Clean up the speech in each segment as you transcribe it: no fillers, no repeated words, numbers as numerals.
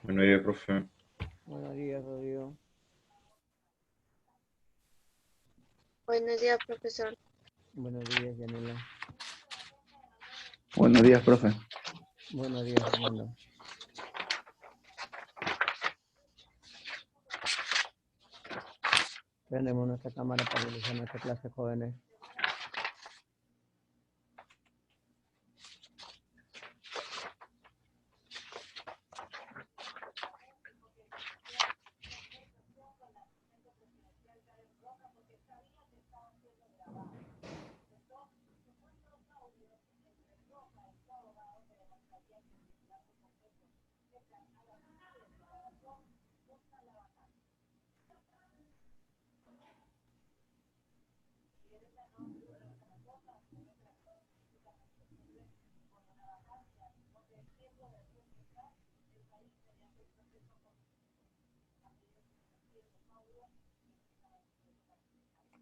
Buenos días, profe. Buenos días, Rodrigo. Buenos días, profesor. Buenos días, Yanela. Buenos días, profe. Buenos días, Fernando. Prendemos nuestra cámara para iniciar nuestra clase, jóvenes.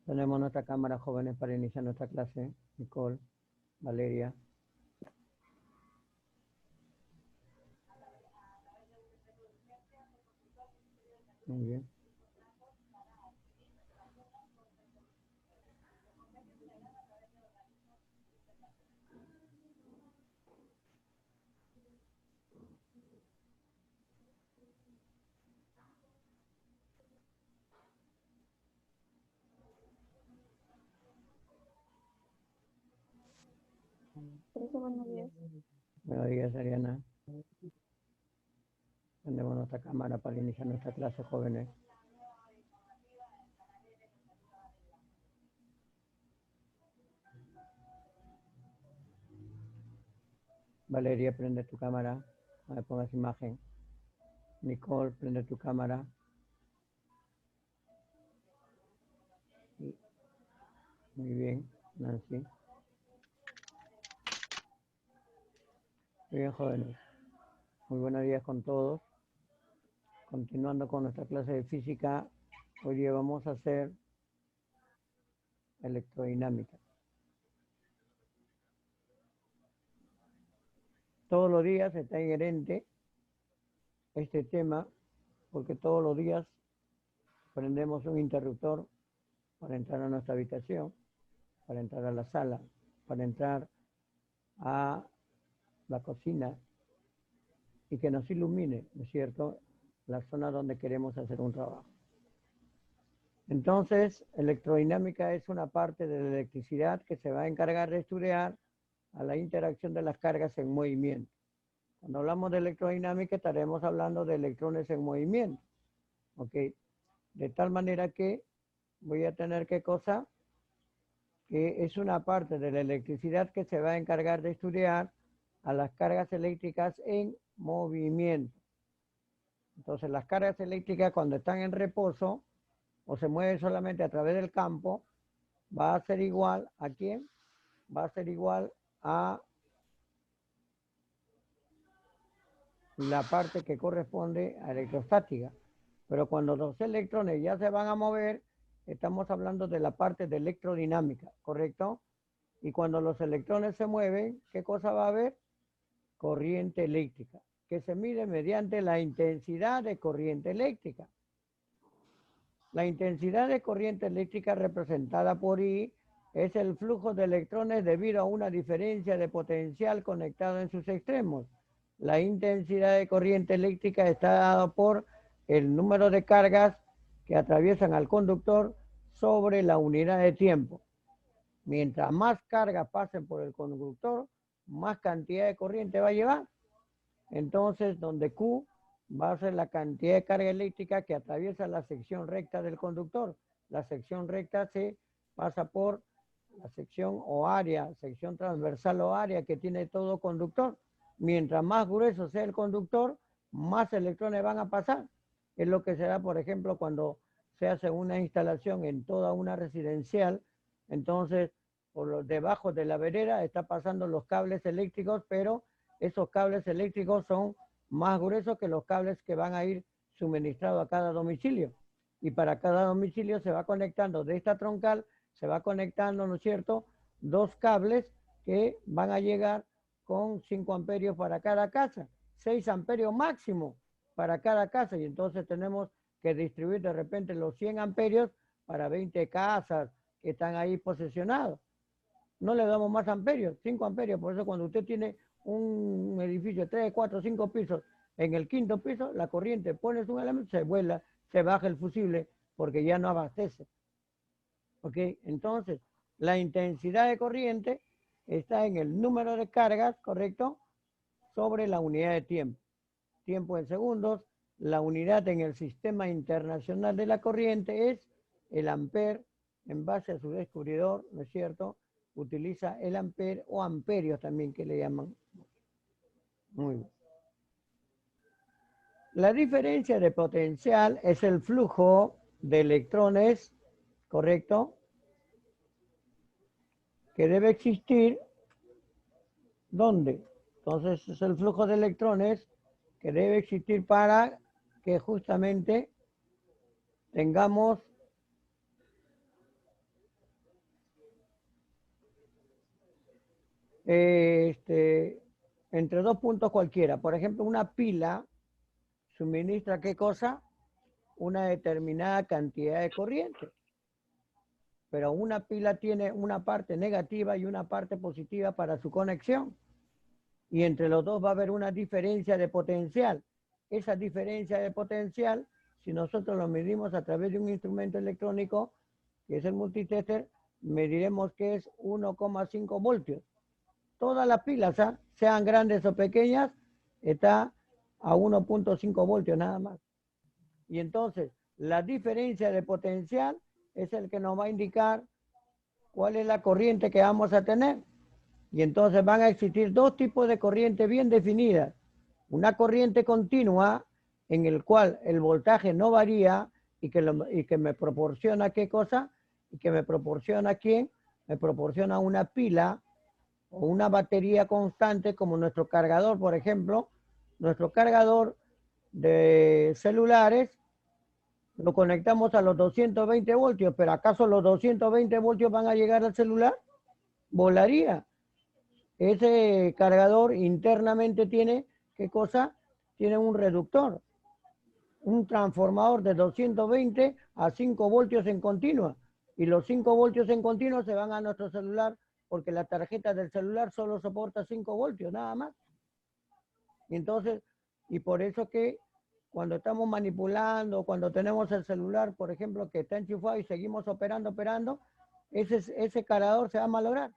Tenemos nuestra cámara, jóvenes, para iniciar nuestra clase. Nicole, Valeria. Muy bien. Buenos días. Buenos días, Ariana. Tenemos nuestra cámara para iniciar nuestra clase, jóvenes. Valeria, prende tu cámara. No me pongas imagen. Nicole, prende tu cámara. Muy bien, Nancy. Muy bien, jóvenes. Muy buenos días con todos. Continuando con nuestra clase de física, hoy día vamos a hacer electrodinámica. Todos los días está inherente este tema porque todos los días prendemos un interruptor para entrar a nuestra habitación, para entrar a la sala, para entrar a la cocina y que nos ilumine, ¿no es cierto?, la zona donde queremos hacer un trabajo. Entonces, electrodinámica es una parte de la electricidad que se va a encargar de estudiar a la interacción de las cargas en movimiento. Cuando hablamos de electrodinámica estaremos hablando de electrones en movimiento. ¿Ok? De tal manera que voy a tener qué cosa, que es una parte de la electricidad que se va a encargar de estudiar a las cargas eléctricas en movimiento. Entonces las cargas eléctricas cuando están en reposo o se mueven solamente a través del campo, va a ser igual a ¿quién? Va a ser igual a la parte que corresponde a electrostática. Pero cuando los electrones ya se van a mover, estamos hablando de la parte de electrodinámica, ¿correcto? Y cuando los electrones se mueven, ¿qué cosa va a haber? Corriente eléctrica, que se mide mediante la intensidad de corriente eléctrica. La intensidad de corriente eléctrica representada por I es el flujo de electrones debido a una diferencia de potencial conectado en sus extremos. La intensidad de corriente eléctrica está dada por el número de cargas que atraviesan al conductor sobre la unidad de tiempo. Mientras más cargas pasen por el conductor, más cantidad de corriente va a llevar. Entonces, donde Q va a ser la cantidad de carga eléctrica que atraviesa la sección recta del conductor. La sección recta se pasa por la sección o área, sección transversal o área que tiene todo conductor. Mientras más grueso sea el conductor, más electrones van a pasar. Es lo que se da, por ejemplo, cuando se hace una instalación en toda una residencial. Entonces, por los debajo de la vereda está pasando los cables eléctricos, pero esos cables eléctricos son más gruesos que los cables que van a ir suministrados a cada domicilio. Y para cada domicilio se va conectando de esta troncal, se va conectando, ¿no es cierto?, dos cables que van a llegar con 5 amperios para cada casa, 6 amperios máximo. para cada casa y entonces tenemos que distribuir de repente los 100 amperios para 20 casas que están ahí posesionados. No le damos más amperios, 5 amperios. Por eso cuando usted tiene un edificio de 3, 4, 5 pisos, en el quinto piso la corriente pone un elemento, se vuela, se baja el fusible porque ya no abastece. ¿Ok? Entonces, la intensidad de corriente está en el número de cargas, ¿correcto? Sobre la unidad de tiempo. Tiempo en segundos. La unidad en el sistema internacional de la corriente es el ampere, en base a su descubridor, ¿no es cierto? Utiliza el ampere o amperios también que le llaman. Muy bien. La diferencia de potencial es el flujo de electrones, ¿correcto? Que debe existir, ¿dónde? Entonces es el flujo de electrones que debe existir para que justamente tengamos entre dos puntos cualquiera. Por ejemplo, una pila suministra ¿qué cosa? Una determinada cantidad de corriente. Pero una pila tiene una parte negativa y una parte positiva para su conexión. Y entre los dos va a haber una diferencia de potencial. Esa diferencia de potencial, si nosotros lo medimos a través de un instrumento electrónico, que es el multitester, mediremos que es 1,5 voltios. Todas las pilas, sean grandes o pequeñas, está a 1,5 voltios nada más. Y entonces, la diferencia de potencial es el que nos va a indicar cuál es la corriente que vamos a tener. Y entonces van a existir dos tipos de corriente bien definidas. Una corriente continua en el cual el voltaje no varía y que me proporciona ¿qué cosa? Y que me proporciona ¿quién? Me proporciona una pila o una batería constante como nuestro cargador, por ejemplo. Nuestro cargador de celulares lo conectamos a los 220 voltios, pero ¿acaso los 220 voltios van a llegar al celular? Volaría. Ese cargador internamente tiene, ¿qué cosa? Tiene un reductor, un transformador de 220 a 5 voltios en continua. Y los 5 voltios en continua se van a nuestro celular porque la tarjeta del celular solo soporta 5 voltios, nada más. Y entonces, y por eso que cuando estamos manipulando, cuando tenemos el celular, por ejemplo, que está enchufado y seguimos operando, ese cargador se va a malograr.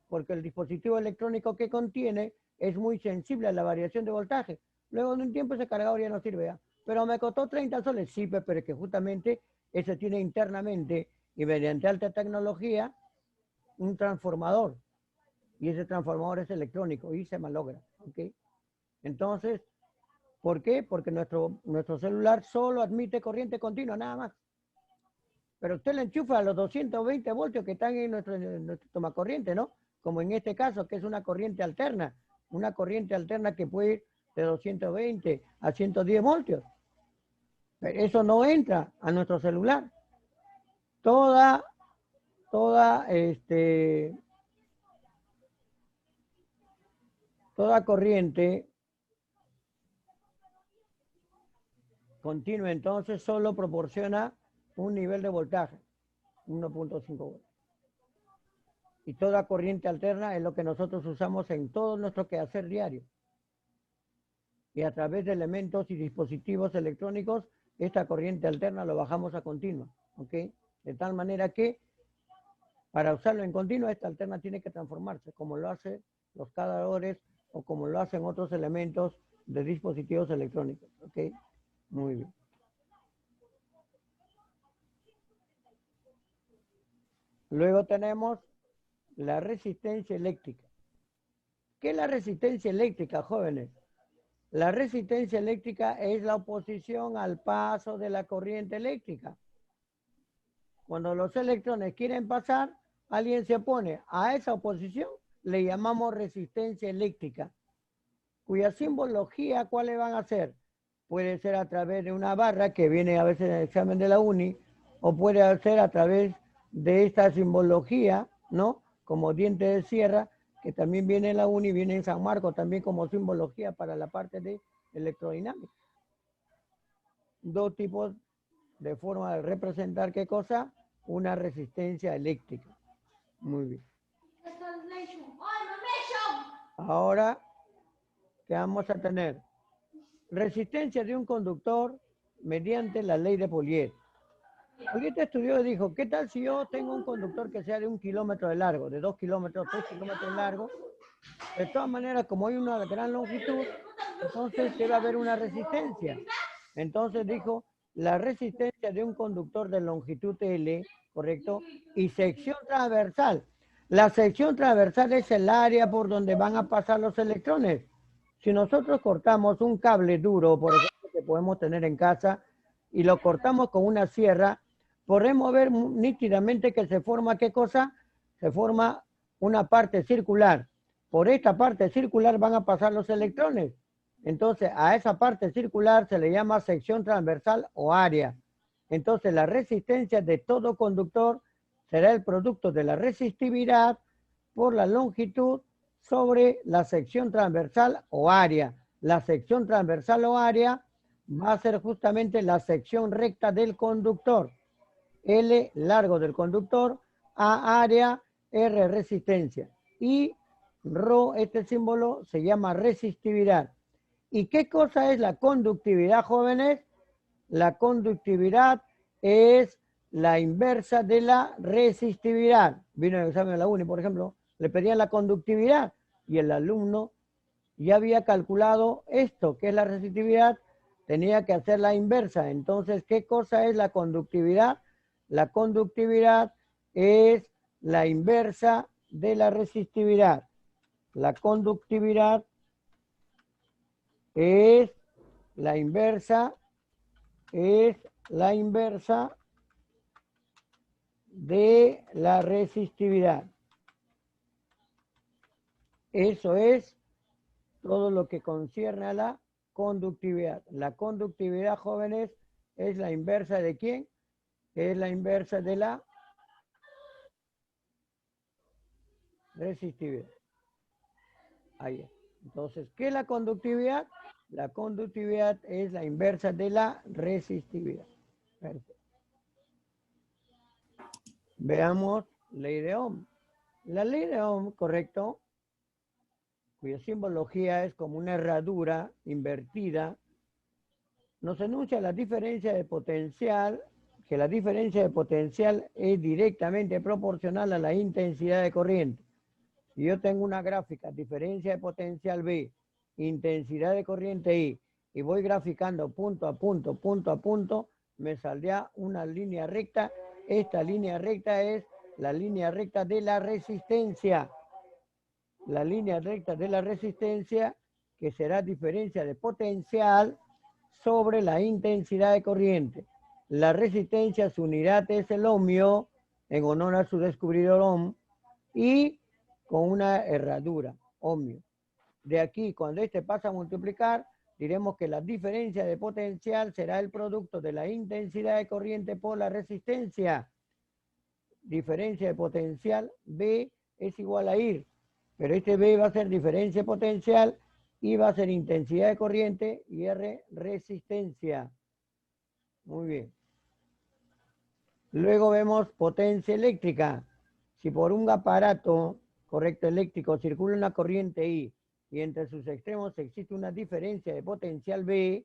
Porque el dispositivo electrónico que contiene es muy sensible a la variación de voltaje. Luego de un tiempo ese cargador ya no sirve. ¿Ya? Pero me costó 30 soles. Sí, pero es que justamente ese tiene internamente y mediante alta tecnología un transformador. Y ese transformador es electrónico y se malogra. ¿Okay? Entonces, ¿por qué? Porque nuestro celular solo admite corriente continua, nada más. Pero usted le enchufa a los 220 voltios que están en nuestro tomacorriente, ¿no? Como en este caso, que es una corriente alterna que puede ir de 220 a 110 voltios. Pero eso no entra a nuestro celular. Toda corriente continua entonces solo proporciona un nivel de voltaje, 1,5 voltios. Y toda corriente alterna es lo que nosotros usamos en todo nuestro quehacer diario. Y a través de elementos y dispositivos electrónicos, esta corriente alterna lo bajamos a continua. ¿Ok? De tal manera que para usarlo en continua, esta alterna tiene que transformarse, como lo hacen los cargadores o como lo hacen otros elementos de dispositivos electrónicos. ¿Ok? Muy bien. Luego tenemos la resistencia eléctrica. ¿Qué es la resistencia eléctrica, jóvenes? La resistencia eléctrica es la oposición al paso de la corriente eléctrica. Cuando los electrones quieren pasar, alguien se opone a esa oposición, le llamamos resistencia eléctrica, cuya simbología, ¿cuáles van a ser? Puede ser a través de una barra que viene a veces en el examen de la uni, o puede ser a través de esta simbología, ¿no? Como diente de sierra, que también viene en la uni, viene en San Marcos también como simbología para la parte de electrodinámica. dos tipos de forma de representar qué cosa, una resistencia eléctrica. Muy bien. Ahora, ¿qué vamos a tener? Resistencia de un conductor mediante la ley de Polier. Polier estudió y dijo, ¿qué tal si yo tengo un conductor que sea de 1 kilómetro de largo, de 2 kilómetros, 3 kilómetros de largo? De todas maneras, como hay una gran longitud, entonces debe haber una resistencia. Entonces dijo, la resistencia de un conductor de longitud L, ¿correcto? Y sección transversal. La sección transversal es el área por donde van a pasar los electrones. Si nosotros cortamos un cable duro, por ejemplo, que podemos tener en casa, y lo cortamos con una sierra, podemos ver nítidamente que se forma, ¿qué cosa? Se forma una parte circular. Por esta parte circular van a pasar los electrones. Entonces, a esa parte circular se le llama sección transversal o área. Entonces, la resistencia de todo conductor será el producto de la resistividad por la longitud sobre la sección transversal o área. La sección transversal o área va a ser justamente la sección recta del conductor. L, largo del conductor, A, área, R, resistencia. Y ρ, este símbolo, se llama resistividad. ¿Y qué cosa es la conductividad, jóvenes? La conductividad es la inversa de la resistividad. Vino en el examen de la UNI, por ejemplo, le pedían la conductividad y el alumno ya había calculado esto, que es la resistividad, tenía que hacer la inversa. Entonces, ¿qué cosa es la conductividad? La conductividad es la inversa de la resistividad. La conductividad es la inversa de la resistividad. Eso es todo lo que concierne a la conductividad. La conductividad, jóvenes, es la inversa de ¿quién? Es la inversa de la resistividad. Ahí es. Entonces, ¿qué es la conductividad? La conductividad es la inversa de la resistividad. Perfecto. Veamos ley de Ohm. La ley de Ohm, correcto, cuya simbología es como una herradura invertida, nos enuncia la diferencia de potencial, que la diferencia de potencial es directamente proporcional a la intensidad de corriente. Si yo tengo una gráfica, diferencia de potencial B, intensidad de corriente I, y voy graficando punto a punto, me saldrá una línea recta. Esta línea recta es la línea recta de la resistencia. La línea recta de la resistencia, que será diferencia de potencial sobre la intensidad de corriente. La resistencia, su unidad es el ohmio, en honor a su descubridor Ohm, y con una herradura, ohmio. De aquí, cuando este pasa a multiplicar, diremos que la diferencia de potencial será el producto de la intensidad de corriente por la resistencia. Diferencia de potencial, B es igual a I, pero este B va a ser diferencia de potencial, I va a ser intensidad de corriente y R resistencia. Muy bien. Luego vemos potencia eléctrica. Si por un aparato, correcto, eléctrico circula una corriente I y entre sus extremos existe una diferencia de potencial B,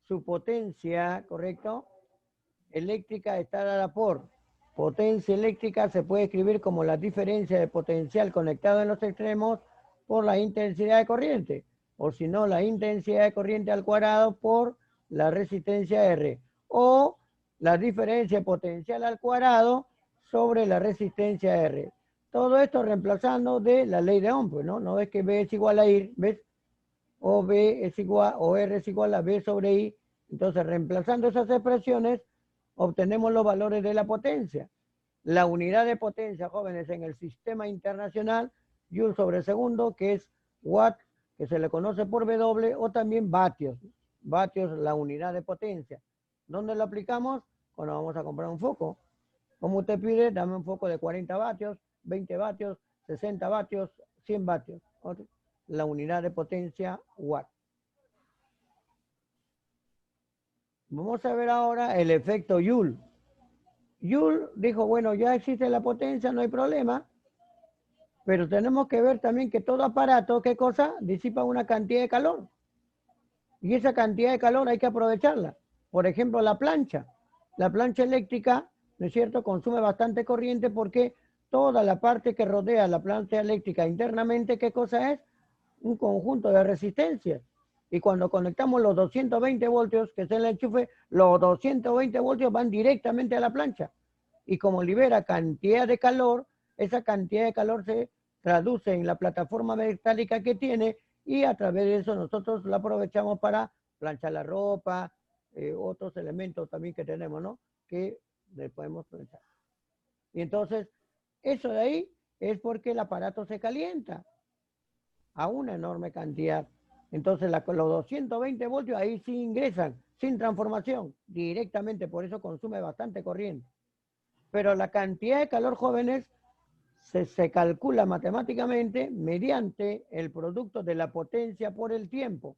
su potencia, correcto, eléctrica está dada por potencia eléctrica, se puede escribir como la diferencia de potencial conectado en los extremos por la intensidad de corriente, o si no, la intensidad de corriente al cuadrado por la resistencia R, o la diferencia de potencial al cuadrado sobre la resistencia R. Todo esto reemplazando de la ley de Ohm, pues, ¿no? No es que B es igual a I, ¿ves? O B es igual, o R es igual a B sobre I. Entonces, reemplazando esas expresiones, obtenemos los valores de la potencia. La unidad de potencia, jóvenes, en el sistema internacional, Joule sobre segundo, que es watt, que se le conoce por W, o también vatios. Vatios, la unidad de potencia. ¿Dónde lo aplicamos? Cuando vamos a comprar un foco. Como usted pide, dame un foco de 40 vatios, 20 vatios, 60 vatios, 100 vatios. ¿Okay? La unidad de potencia, watt. Vamos a ver ahora el efecto Joule. Joule dijo, bueno, ya existe la potencia, no hay problema, pero tenemos que ver también que todo aparato, ¿qué cosa? Disipa una cantidad de calor. Y esa cantidad de calor hay que aprovecharla. Por ejemplo, la plancha. La plancha eléctrica, ¿no es cierto?, consume bastante corriente porque toda la parte que rodea la plancha eléctrica internamente, ¿qué cosa es? Un conjunto de resistencias. Y cuando conectamos los 220 voltios, que es el enchufe, los 220 voltios van directamente a la plancha. Y como libera cantidad de calor, esa cantidad de calor se traduce en la plataforma metálica que tiene y a través de eso nosotros la aprovechamos para planchar la ropa, otros elementos también que tenemos, ¿no? Que le podemos planchar. Y entonces, eso de ahí es porque el aparato se calienta a una enorme cantidad. Entonces, los 220 voltios ahí sí ingresan, sin transformación, directamente, por eso consume bastante corriente. Pero la cantidad de calor, jóvenes, se calcula matemáticamente mediante el producto de la potencia por el tiempo.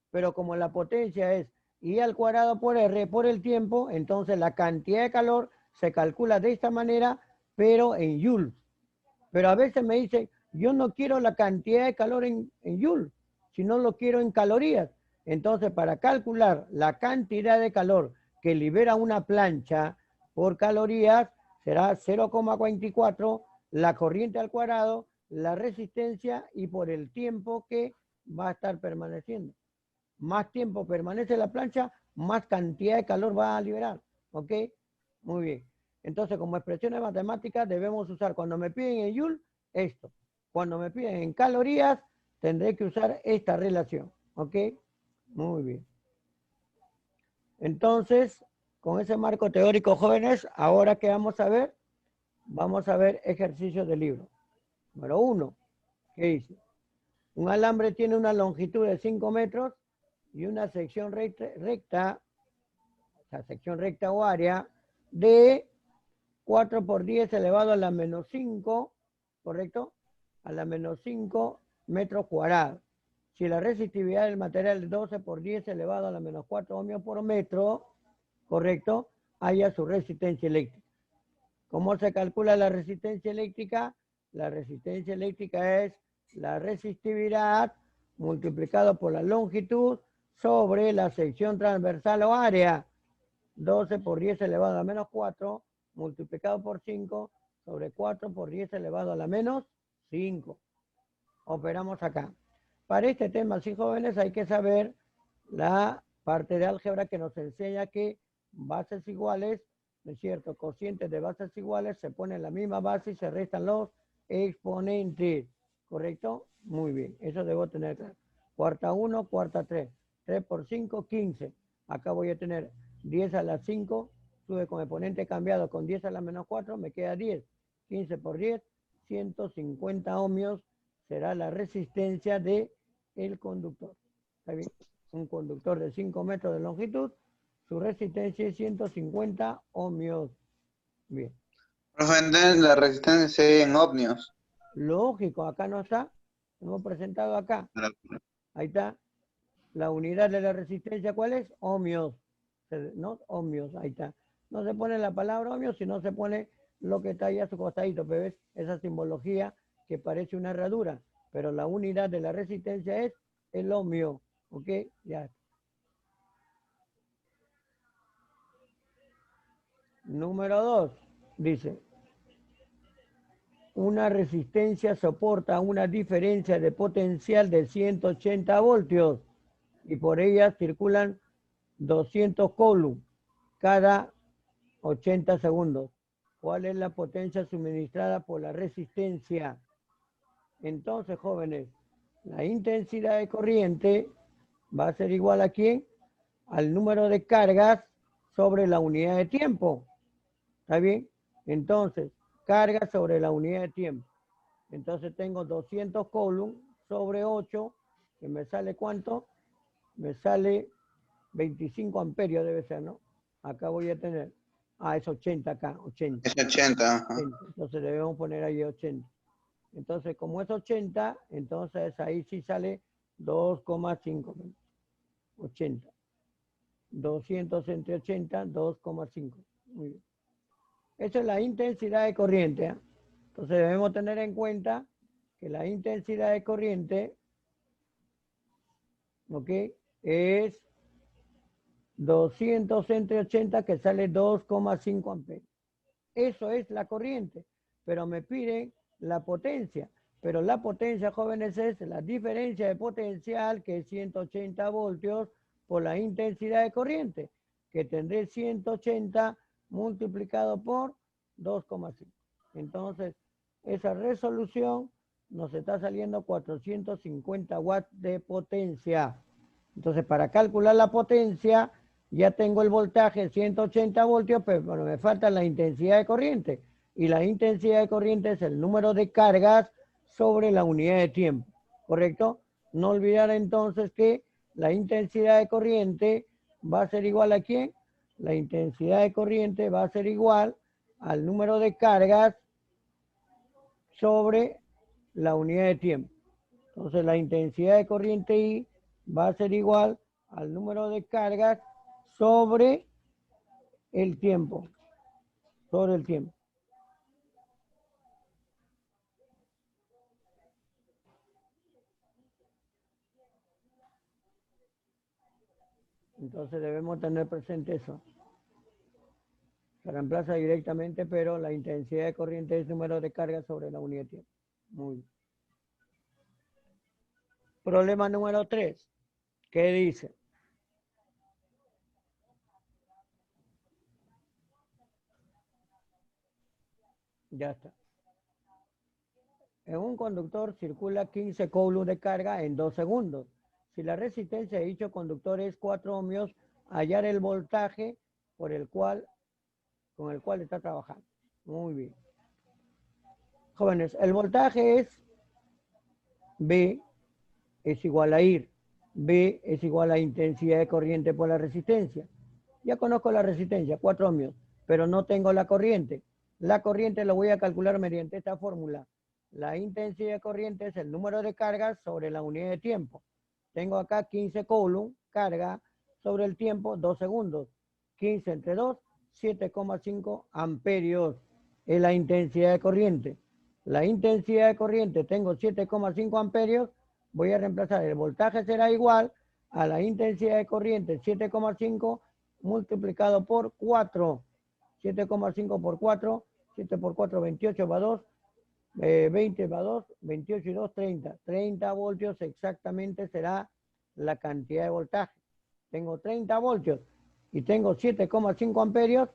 Pero como la potencia es I al cuadrado por R por el tiempo, entonces la cantidad de calor se calcula de esta manera, pero en joules. Pero a veces me dicen, yo no quiero la cantidad de calor en joules, sino lo quiero en calorías. Entonces, para calcular la cantidad de calor que libera una plancha por calorías, será 0,44 la corriente al cuadrado, la resistencia y por el tiempo que va a estar permaneciendo. Más tiempo permanece la plancha, más cantidad de calor va a liberar. ¿Ok? Muy bien. Entonces, como expresiones matemáticas debemos usar, cuando me piden en Joule, esto. Cuando me piden en calorías, tendré que usar esta relación. ¿Ok? Muy bien. Entonces, con ese marco teórico, jóvenes, ahora que vamos a ver ejercicios del libro. Número 1, ¿qué dice? Un alambre tiene una longitud de 5 metros y una sección recta, o sea, sección recta o área de 4 por 10 elevado a la menos 5, ¿correcto? A la menos 5 metros cuadrados. Si la resistividad del material es 12 por 10 elevado a la menos 4 ohmios por metro, ¿correcto? Haya su resistencia eléctrica. ¿Cómo se calcula la resistencia eléctrica? La resistencia eléctrica es la resistividad multiplicado por la longitud sobre la sección transversal o área. 12 por 10 elevado a la menos 4 multiplicado por 5 sobre 4 por 10 elevado a la menos 5. Operamos acá. Para este tema, sí, jóvenes, hay que saber la parte de álgebra que nos enseña que bases iguales, ¿no es cierto? Cocientes de bases iguales, se ponen la misma base y se restan los exponentes. ¿Correcto? Muy bien, eso debo tener claro. Cuarta 1, cuarta 3. 3 por 5, 15. Acá voy a tener 10 a la 5, sube con exponente cambiado con 10 a la menos 4, me queda 10. 15 por 10, 150 ohmios será la resistencia del conductor. ¿Está bien? Un conductor de 5 metros de longitud, su resistencia es 150 ohmios. Bien. Profe, la resistencia en ohmios. Lógico, acá no está. Hemos presentado acá. Ahí está. La unidad de la resistencia, ¿cuál es? Ohmios. ¿No? Ohmios, ahí está. No se pone la palabra ohmios, sino se pone lo que está ahí a su costadito. ¿Pero ves? Esa simbología que parece una herradura. Pero la unidad de la resistencia es el ohmio. ¿Ok? Ya. Número 2, dice, una resistencia soporta una diferencia de potencial de 180 voltios y por ella circulan 200 coulombs cada 80 segundos. ¿Cuál es la potencia suministrada por la resistencia? Entonces, jóvenes, la intensidad de corriente va a ser igual a ¿quién? Al número de cargas sobre la unidad de tiempo. ¿Está bien? Entonces, carga sobre la unidad de tiempo. Entonces tengo 200 coulombs sobre 8, que me sale ¿cuánto? Me sale 25 amperios debe ser, ¿no? Acá voy a tener, es 80 acá, 80. Es 80. Ajá. 80. Entonces debemos poner ahí 80. Entonces, como es 80, entonces ahí sí sale 2,5. 80. 200 entre 80, 2,5. Muy bien. Esa es la intensidad de corriente. ¿Eh? Entonces debemos tener en cuenta que la intensidad de corriente, ¿ok? Es 200 entre 80 que sale 2,5 amperios. Eso es la corriente, pero me piden la potencia. Pero la potencia, jóvenes, es la diferencia de potencial, que es 180 voltios, por la intensidad de corriente, que tendré 180 multiplicado por 2,5. Entonces, esa resolución nos está saliendo 450 watts de potencia. Entonces, para calcular la potencia, ya tengo el voltaje 180 voltios, pero me falta la intensidad de corriente. Y la intensidad de corriente es el número de cargas sobre la unidad de tiempo. ¿Correcto? No olvidar entonces que la intensidad de corriente va a ser igual a ¿quién? La intensidad de corriente va a ser igual al número de cargas sobre la unidad de tiempo. Entonces, la intensidad de corriente I va a ser igual al número de cargas sobre el tiempo. Sobre el tiempo. Entonces debemos tener presente eso. Se reemplaza directamente, pero la intensidad de corriente es número de cargas sobre la unidad de tiempo. Muy bien. Problema número 3. ¿Qué dice? Ya está. En un conductor circula 15 coulombs de carga en 2 segundos. Si la resistencia de dicho conductor es 4 ohmios, hallar el voltaje con el cual está trabajando. Muy bien. Jóvenes, el voltaje es B es igual a IR. B es igual a intensidad de corriente por la resistencia. Ya conozco la resistencia, 4 ohmios, pero no tengo la corriente. La corriente lo voy a calcular mediante esta fórmula. La intensidad de corriente es el número de cargas sobre la unidad de tiempo. Tengo acá 15 coulombs, carga sobre el tiempo, 2 segundos. 15 entre 2, 7,5 amperios es la intensidad de corriente. La intensidad de corriente tengo 7,5 amperios. Voy a reemplazar, el voltaje será igual a la intensidad de corriente 7,5 multiplicado por 4. 7,5 por 4, 7 por 4, 28 va 2, 20 va 2, 28 y 2, 30. 30 voltios exactamente será la cantidad de voltaje. Tengo 30 voltios y tengo 7,5 amperios,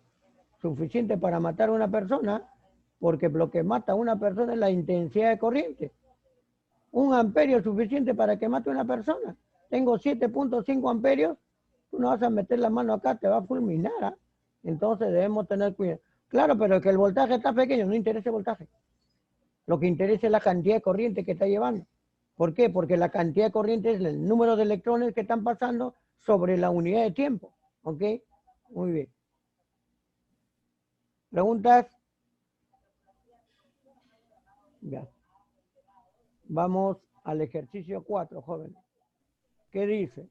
suficiente para matar a una persona, porque lo que mata a una persona es la intensidad de corriente. 1 amperio es suficiente para que mate a una persona. Tengo 7,5 amperios, tú no vas a meter la mano acá, te va a fulminar. ¿Eh? Entonces debemos tener cuidado. Claro, pero que el voltaje está pequeño, no interesa el voltaje. Lo que interesa es la cantidad de corriente que está llevando. ¿Por qué? Porque la cantidad de corriente es el número de electrones que están pasando sobre la unidad de tiempo. ¿Ok? Muy bien. ¿Preguntas? Ya. Vamos al ejercicio 4, jóvenes. ¿Qué dice?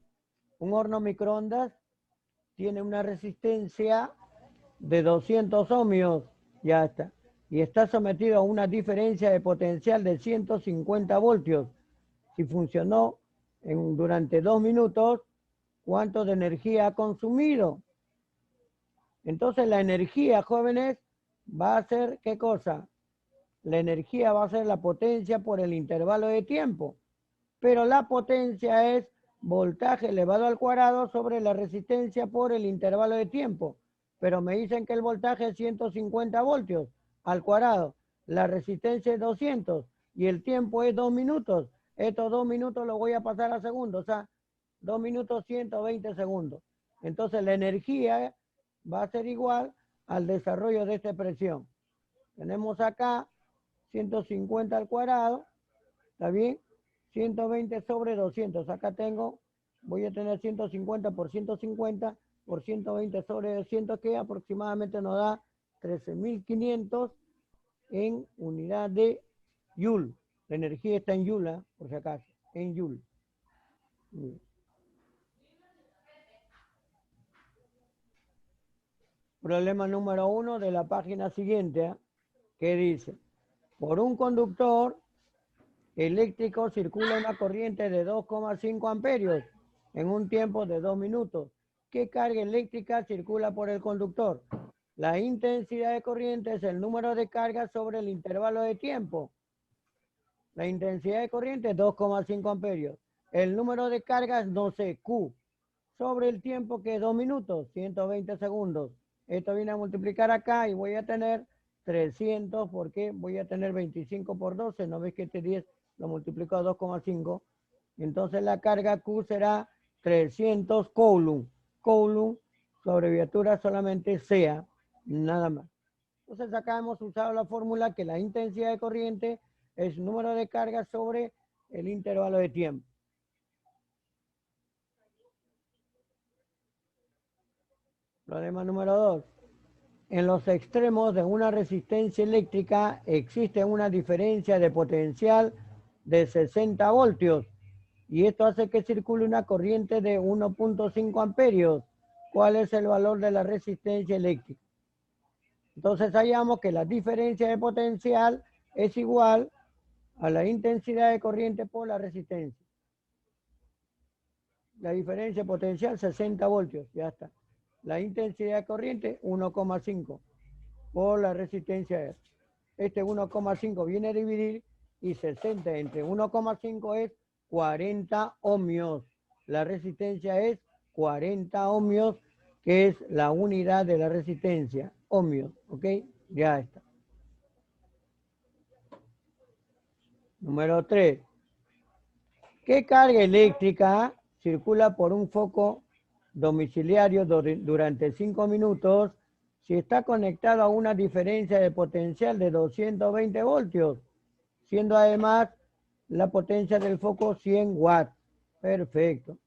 Un horno microondas tiene una resistencia de 200 ohmios, ya está, y está sometido a una diferencia de potencial de 150 voltios. Si funcionó durante 2 minutos, ¿cuánto de energía ha consumido? Entonces la energía, jóvenes, va a ser, ¿qué cosa? La energía va a ser la potencia por el intervalo de tiempo, pero la potencia es voltaje elevado al cuadrado sobre la resistencia por el intervalo de tiempo. Pero me dicen que el voltaje es 150 voltios al cuadrado, la resistencia es 200 y el tiempo es 2 minutos. Estos 2 minutos los voy a pasar a segundos, o sea, 2 minutos 120 segundos. Entonces la energía va a ser igual al desarrollo de esta expresión. Tenemos acá 150 al cuadrado, ¿está bien? 120 sobre 200. Acá tengo, voy a tener 150 por 150 por 120 sobre 200, que aproximadamente nos da 13.500 en unidad de Joule. La energía está en Joule, por si acaso, en Joule. Problema número 1 de la página siguiente, que dice, por un conductor eléctrico circula una corriente de 2,5 amperios en un tiempo de 2 minutos. ¿Qué carga eléctrica circula por el conductor? La intensidad de corriente es el número de cargas sobre el intervalo de tiempo. La intensidad de corriente es 2,5 amperios. El número de cargas, no sé, Q. Sobre el tiempo que es 2 minutos, 120 segundos. Esto viene a multiplicar acá y voy a tener 300 porque voy a tener 25 por 12. ¿No ves que este 10 lo multiplico a 2,5? Entonces la carga Q será 300 Coulomb. Coulomb, su abreviatura solamente sea, nada más. Entonces acá hemos usado la fórmula que la intensidad de corriente es número de cargas sobre el intervalo de tiempo. Problema número 2. En los extremos de una resistencia eléctrica existe una diferencia de potencial de 60 voltios y esto hace que circule una corriente de 1,5 amperios. ¿Cuál es el valor de la resistencia eléctrica? Entonces hallamos que la diferencia de potencial es igual a la intensidad de corriente por la resistencia. La diferencia potencial 60 voltios, ya está. La intensidad de corriente 1,5 por la resistencia R. Este 1,5 viene a dividir y 60 entre 1,5 es 40 ohmios. La resistencia es 40 ohmios, que es la unidad de la resistencia. Ohmios, ¿ok? Ya está. Número 3. ¿Qué carga eléctrica circula por un foco domiciliario durante 5 minutos si está conectado a una diferencia de potencial de 220 voltios, siendo además la potencia del foco 100 watts? Perfecto.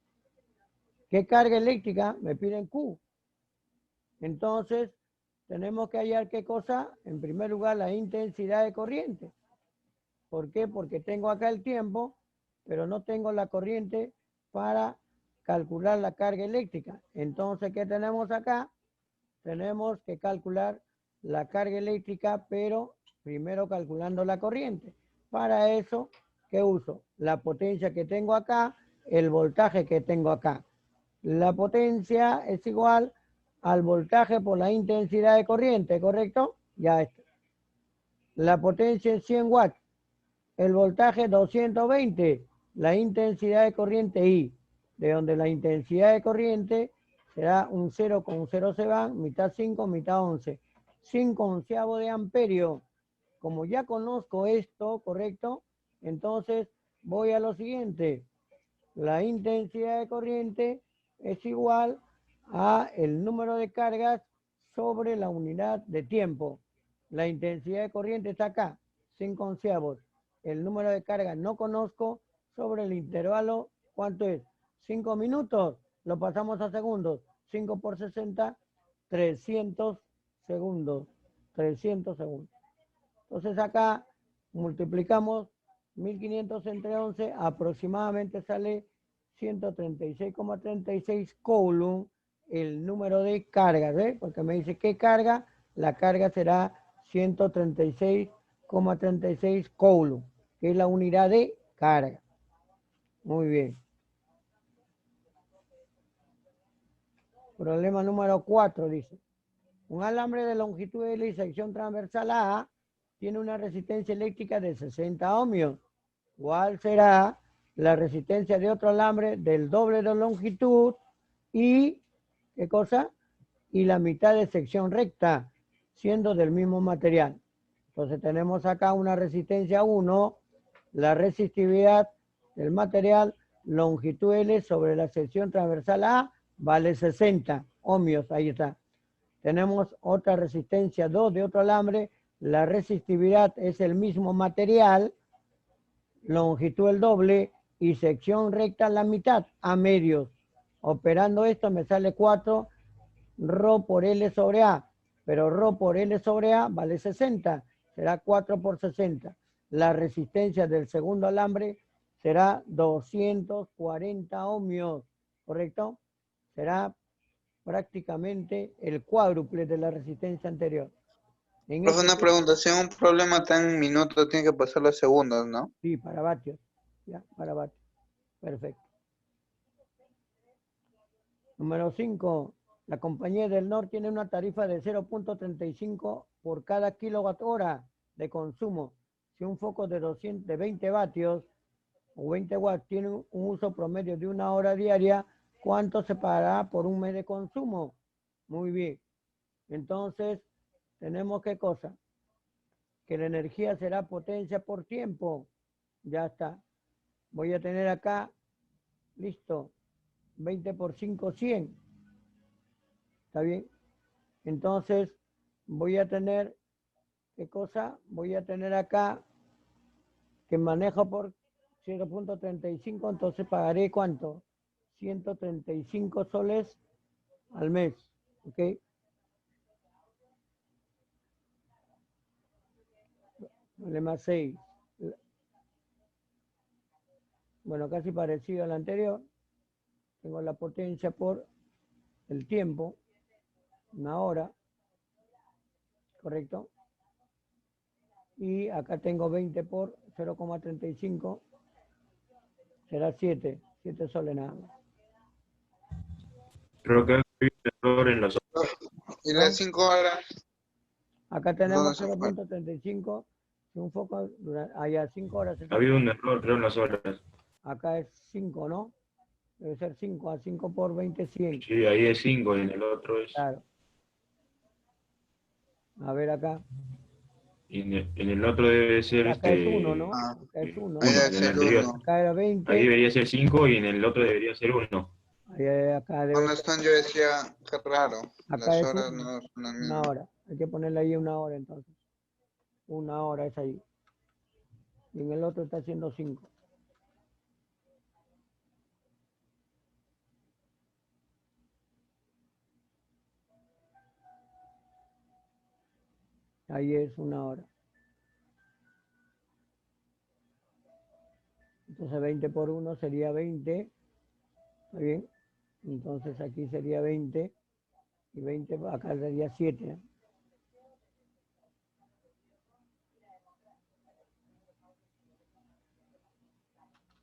¿Qué carga eléctrica? Me piden Q. Entonces, tenemos que hallar qué cosa. En primer lugar, la intensidad de corriente. ¿Por qué? Porque tengo acá el tiempo, pero no tengo la corriente para calcular la carga eléctrica. Entonces, ¿qué tenemos acá? Tenemos que calcular la carga eléctrica, pero primero calculando la corriente. Para eso, ¿qué uso? La potencia que tengo acá, el voltaje que tengo acá. La potencia es igual al voltaje por la intensidad de corriente, ¿correcto? Ya está. La potencia es 100 watts. El voltaje 220, la intensidad de corriente I, de donde la intensidad de corriente será un 0 con 0 se van, mitad 5, mitad 11. 5 onceavos de amperio. Como ya conozco esto, ¿correcto? Entonces voy a lo siguiente. La intensidad de corriente es igual a el número de cargas sobre la unidad de tiempo. La intensidad de corriente está acá, 5 onceavos. El número de cargas no conozco sobre el intervalo. ¿Cuánto es? 5 minutos. Lo pasamos a segundos. 5 por 60, 300 segundos. 300 segundos. Entonces acá multiplicamos 1500 entre 11, aproximadamente sale 136,36 Coulomb el número de cargas, ¿eh? Porque me dice ¿qué carga? La carga será 136,36 Coulomb, que es la unidad de carga. Muy bien. Problema número 4 dice, un alambre de longitud L y sección transversal A tiene una resistencia eléctrica de 60 ohmios. ¿Cuál será la resistencia de otro alambre del doble de longitud y, ¿qué cosa? Y la mitad de sección recta, siendo del mismo material? Entonces tenemos acá una resistencia 1, la resistividad del material, longitud L sobre la sección transversal A, vale 60 ohmios, ahí está. Tenemos otra resistencia 2 de otro alambre, la resistividad es el mismo material, longitud el doble y sección recta la mitad, a medios. Operando esto me sale 4 ρ por L sobre A, pero ρ por L sobre A vale 60, será 4 por 60. La resistencia del segundo alambre será 240 ohmios, ¿correcto? Será prácticamente el cuádruple de la resistencia anterior. En Profe, este una tipo, pregunta. Si un problema está en minutos, tiene que pasar los segundos, ¿no? sí, para vatios. Ya, para vatios. Perfecto. Número 5. La Compañía del Norte tiene una tarifa de 0.35 por cada kilowatt hora de consumo. Si un foco de 20 vatios o 20 watts tiene un uso promedio de 1 hora diaria, ¿cuánto se pagará por un mes de consumo? Muy bien. Entonces, tenemos qué cosa? Que la energía será potencia por tiempo. Ya está. Voy a tener acá, listo, 20 por 5, 100. ¿Está bien? Entonces, voy a tener, ¿qué cosa? Voy a tener acá que manejo por 0.35, entonces pagaré ¿cuánto? 135 soles al mes. ¿Ok? Problema 6. Bueno, casi parecido al anterior. Tengo la potencia por el tiempo, 1 hora, ¿correcto? Y acá tengo 20 por 0,35, será 7 soles nada más. Creo que hay un error en las horas. Y ¿No? las 5 horas, Acá tenemos ¿dónde se fue? 0.35, si un foco, allá 5 horas. Ha habido un error, creo, en las horas. Acá es 5, ¿no? Debe ser 5, a 5 por 20, 100. Sí, ahí es 5 y en el otro es. Claro. A ver acá. Y en el otro debe ser Acá es 1, ¿no? Ah, Acá es 1. ahí uno, debe en el ser anterior. 1. Acá era Ahí 20. debería ser 5 y en el otro debería ser 1. Acá debe Cuando ser. están yo decía, qué raro, Acá las es horas 1. no son las 1 mismas. hora. Hay que ponerle ahí 1 hora entonces. 1 hora es ahí. Y en el otro está haciendo 5. Ahí es 1 hora. Entonces 20 por 1 sería 20. ¿Está bien? Entonces aquí sería 20. Y 20 acá sería 7.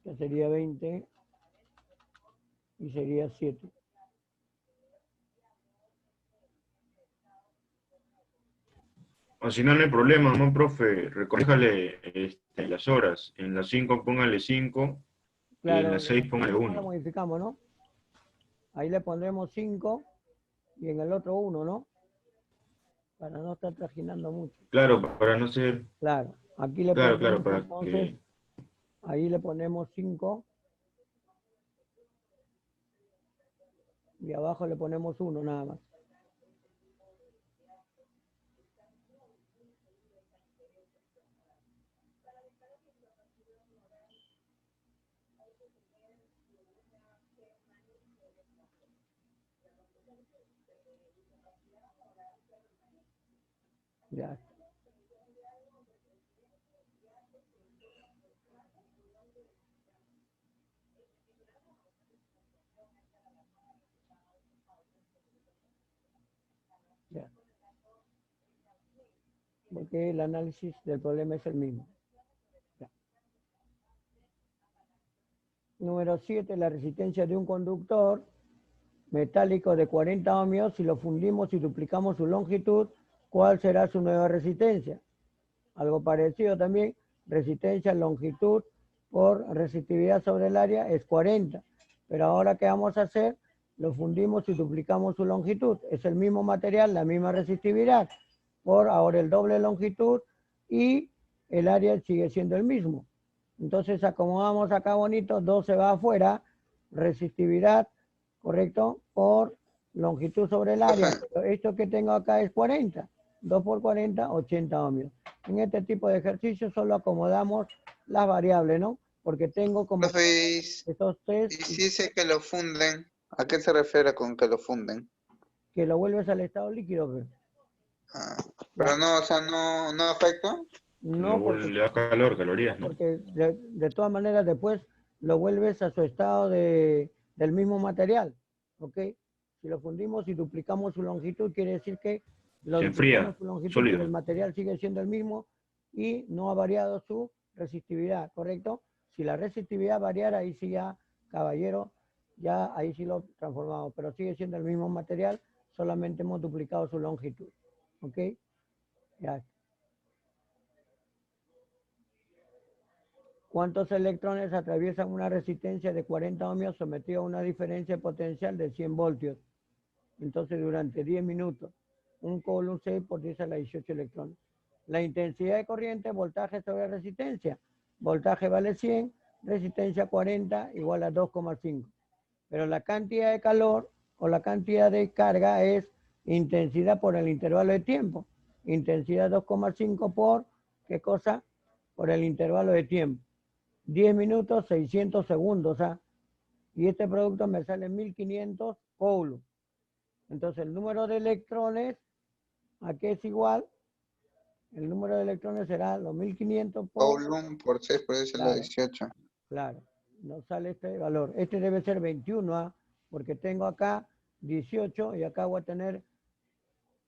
Que sería 20 y sería 7. O si no, no hay problema, ¿no, profe? Recoléjale las horas. En las 5 póngale 5 y en Claro, las 6 póngale ¿cómo lo 1. modificamos, no? Ahí le pondremos 5 y en el otro 1, ¿no? Para no estar trajinando mucho. Claro, para no ser. Claro, aquí le Claro, pondremos para entonces, que. ahí le ponemos 5 y abajo le ponemos 1 nada más. Ya está. Ya. Porque el análisis del problema es el mismo. Ya. Número 7, la resistencia de un conductor metálico de 40 ohmios, si lo fundimos y duplicamos su longitud, ¿cuál será su nueva resistencia? Algo parecido también, resistencia, longitud por resistividad sobre el área es 40. Pero ahora, ¿qué vamos a hacer? Lo fundimos y duplicamos su longitud. Es el mismo material, la misma resistividad, por ahora el doble longitud y el área sigue siendo el mismo. Entonces acomodamos acá bonito, 2 se va afuera, resistividad, ¿correcto? Por longitud sobre el área. Profe, Pero esto que tengo acá es 40. 2 por 40, 80 ohmios. En este tipo de ejercicios solo acomodamos las variables, ¿no? Porque tengo como profe, estos y tres si dice que lo funden, ¿a qué se refiere con que lo funden? que lo vuelves al estado líquido. Pero, Ah, pero no, o sea, no afecta. no, porque, Le da calor, calorías, ¿no? porque de todas maneras después lo vuelves a su estado del mismo material, ¿ok? Si lo fundimos y duplicamos su longitud, quiere decir que lo Se enfría, duplicamos su longitud, sólido. pero el material sigue siendo el mismo y no ha variado su resistividad, ¿correcto? Si la resistividad variara, ahí sí ya, caballero, ya ahí sí lo transformamos, pero sigue siendo el mismo material, solamente hemos duplicado su longitud, ¿ok? Ya. ¿Cuántos electrones atraviesan una resistencia de 40 ohmios sometido a una diferencia potencial de 100 voltios? Entonces, durante 10 minutos, un Coulomb 6 por 10 a la 18 electrones. La intensidad de corriente, voltaje sobre resistencia. Voltaje vale 100, resistencia 40 igual a 2,5. Pero la cantidad de calor o la cantidad de carga es intensidad por el intervalo de tiempo. Intensidad 2,5 por, ¿qué cosa? Por el intervalo de tiempo. 10 minutos, 600 segundos. Y este producto me sale 1500 coulombs. Entonces el número de electrones, ¿a qué es igual? El número de electrones será los 1500 por... Coulomb por 6 por 10 a la Claro. 18. Claro, nos sale este valor. Este debe ser 21, porque tengo acá 18 y acá voy a tener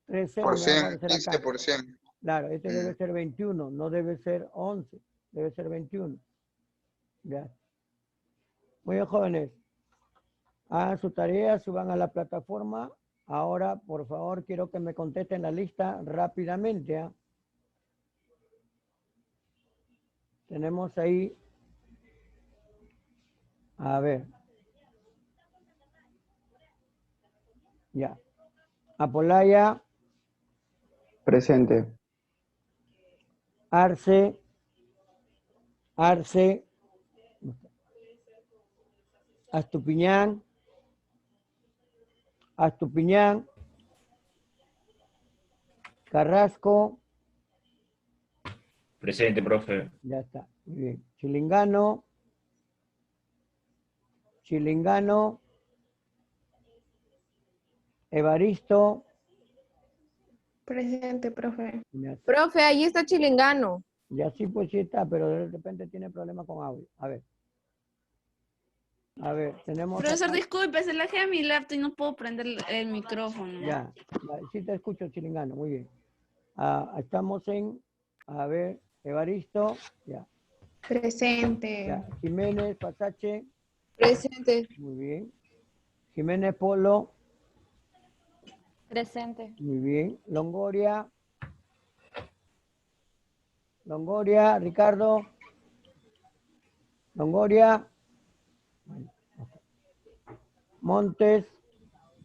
3 ceros. Por Me va a 100, aparecer 15 acá. por 100. Claro, este debe ser 21, no debe ser 11, debe ser 21. Ya. Muy bien, jóvenes. Hagan su tarea, suban a la plataforma. Ahora, por favor, quiero que me contesten la lista rápidamente. Tenemos ahí, a ver. Ya. Apolaya, Presente. Arce, Astupiñán, Carrasco, Presente, profe. ya está, muy bien. Chilingano, Evaristo, Presente, profe. ya está. Profe, ahí está Chilingano. Ya sí, pues sí está, pero de repente tiene problemas con audio. A ver, tenemos... Profesor, acá- disculpe, se la a mi laptop y no puedo prender el micrófono. Ya, sí te escucho, Chilingano, muy bien. Estamos en, a ver, Evaristo, ya. Presente. Ya. Jiménez, Pasache, Presente. muy bien. Jiménez Polo, Presente. muy bien. Longoria, Ricardo. Longoria. Montes,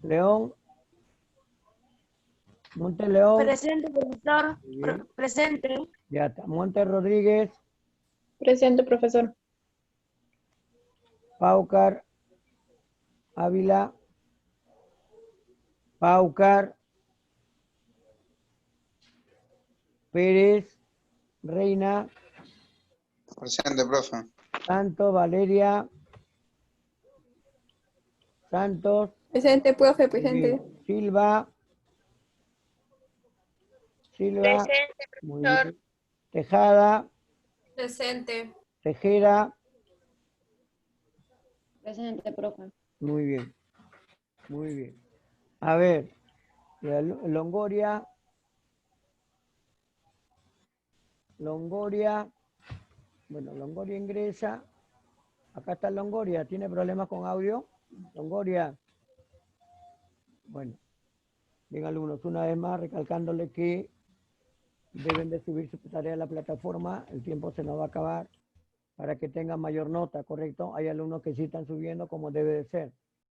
León. Presente, profesor. Muy bien. Presente. Ya está. Montes Rodríguez, Presente, profesor. Paucar, Ávila, Paucar, Pérez, Reina, Presente, profe. Santos, Valeria, Santos, Presente, profe, muy presente. bien. Silva, Presente, muy profesor. bien. Tejada, Presente. Tejera, Presente, profe. muy bien, muy bien. A ver, Longoria, bueno, Longoria ingresa. Acá está Longoria, ¿tiene problemas con audio? Longoria. Bueno, bien alumnos, una vez más recalcándole que deben de subir su tarea a la plataforma, el tiempo se nos va a acabar para que tengan mayor nota, ¿correcto? Hay alumnos que sí están subiendo como debe de ser.